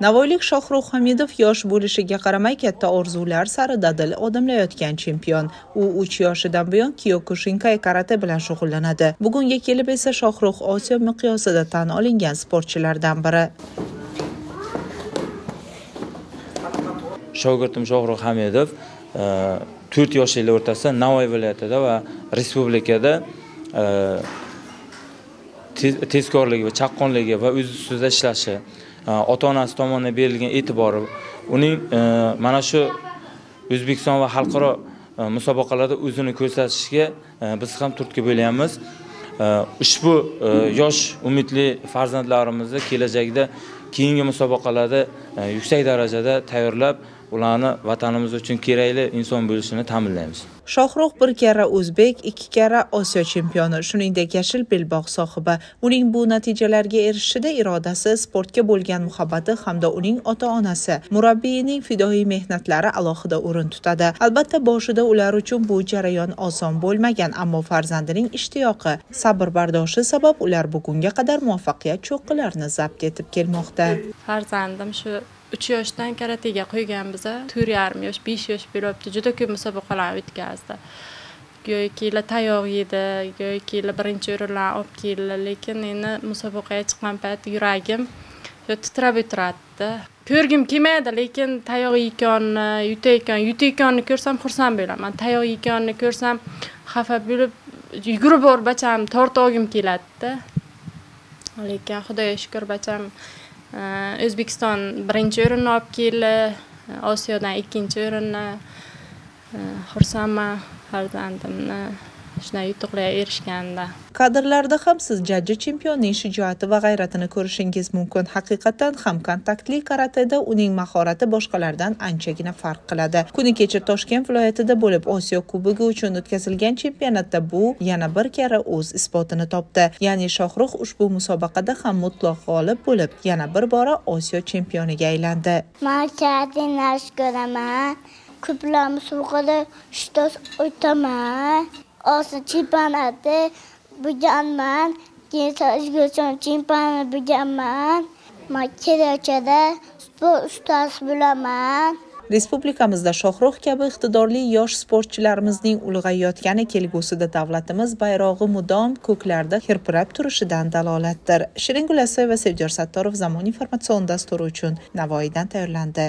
Navoiylik Shohrux Hamidov yosh bo'lishiga qaramay katta orzular sari dadil odimlayotgan chempion. U 3 yoshidan buyon Kyokushinkai karate bilan shug'ullanadi. Bugunga kelib esa Shohrux Osiyo miqyosida tan olingan sportchilardan biri. Shogirdim Shohrux Hamidov 4 yoshli o'rtasida Navoiy viloyatida va respublikada tezkorligi va chaqqonligi va o'z ustida ishlashi, ota-onasi tomonidan berilgan e'tibori, uning mana shu O'zbekiston va xalqaro musobaqalarda o'zini ko'rsatishiga biz ham turtki bo'layapmiz. Ushbu yosh umidli farzandlarimizni kelajakda keyingi musobaqalarda yuksak darajada tayyorlab, ularni vatanimiz uchun kerakli inson bo'lishini ta'minlaymiz. Shohrux bir karra o'zbek, 2 karra Osiyo chempioni, shuningdek yashil belbog' sohibi. Uning bu natijalarga erishishida irodasi, sportga bo'lgan muhabbati hamda uning ota-onasi, murabbiyining fidoyi mehnatlari alohida o'rin tutadi. Albatta boshida ular uchun bu jarayon oson bo'lmagan, ammo farzandining ishtiyoqi, sabr-bardoshi sabab ular bugunga qadar muvaffaqiyat cho'qqalarini zabt etib kelmoqda. Farzandim shu 3 yoshdan karatega qo'ygan biza 4,5 yosh, 5 yosh bo'libdi. Juda ko'p musobaqalarni o'tkazdi. Go'yoki tayoq yedi, go'yoki birinchi o'rinlarni olib keldi, lekin endi musobaqaga chiqqan payt yuragim titrab o'tiradi. Ko'rgim kelmaydi, lekin tayoq yutayotganini ko'rsam xursand bo'laman. Tayoq yeyotganini ko'rsam xafa bo'lib, yugurib borib bacham tortib olgim keladi. Lekin Xudoga shukr, bacham O'zbekiston birinchi o'rinni olib keldi, Osiyodan 2-o'rinni. Xursandman farzandimni shunday yutuqlarga erishganda. Kadrlarda ham siz jajji chempionning shijoati va g'ayratini ko'rishingiz mumkin. Haqiqatan ham kontaktli karateda uning mahorati boshqalardan anchagina farq qiladi. Kuni kecha Toshkent viloyatida bo'lib Osiyo kubogi uchun o'tkazilgan chempionatda bu yana bir karra o'z isbotini topdi. Ya'ni Shohrux ushbu musobaqada ham mutlaq g'olib bo'lib, yana bir bora Osiyo chempioniga aylandi. Men nash ko'raman. Ko'plab musobaqada ishtirok etaman. Osiyo chempionati bo'lganman, O'zbekiston chempioni bo'lganman. Men kelajakda sport ustasi bo'laman. Respublikamizda Shohrux kabi iqtidorli yosh sportchilarimizning ulg'ayayotgani kelgusida davlatimiz bayrog'i mudom ko'klarda hirpirab turishidan dalolatdir. Shirin Gulasova va Sevjor Sattorov Zamon informatsion dasturi uchun Navoiydan tayyorlandi.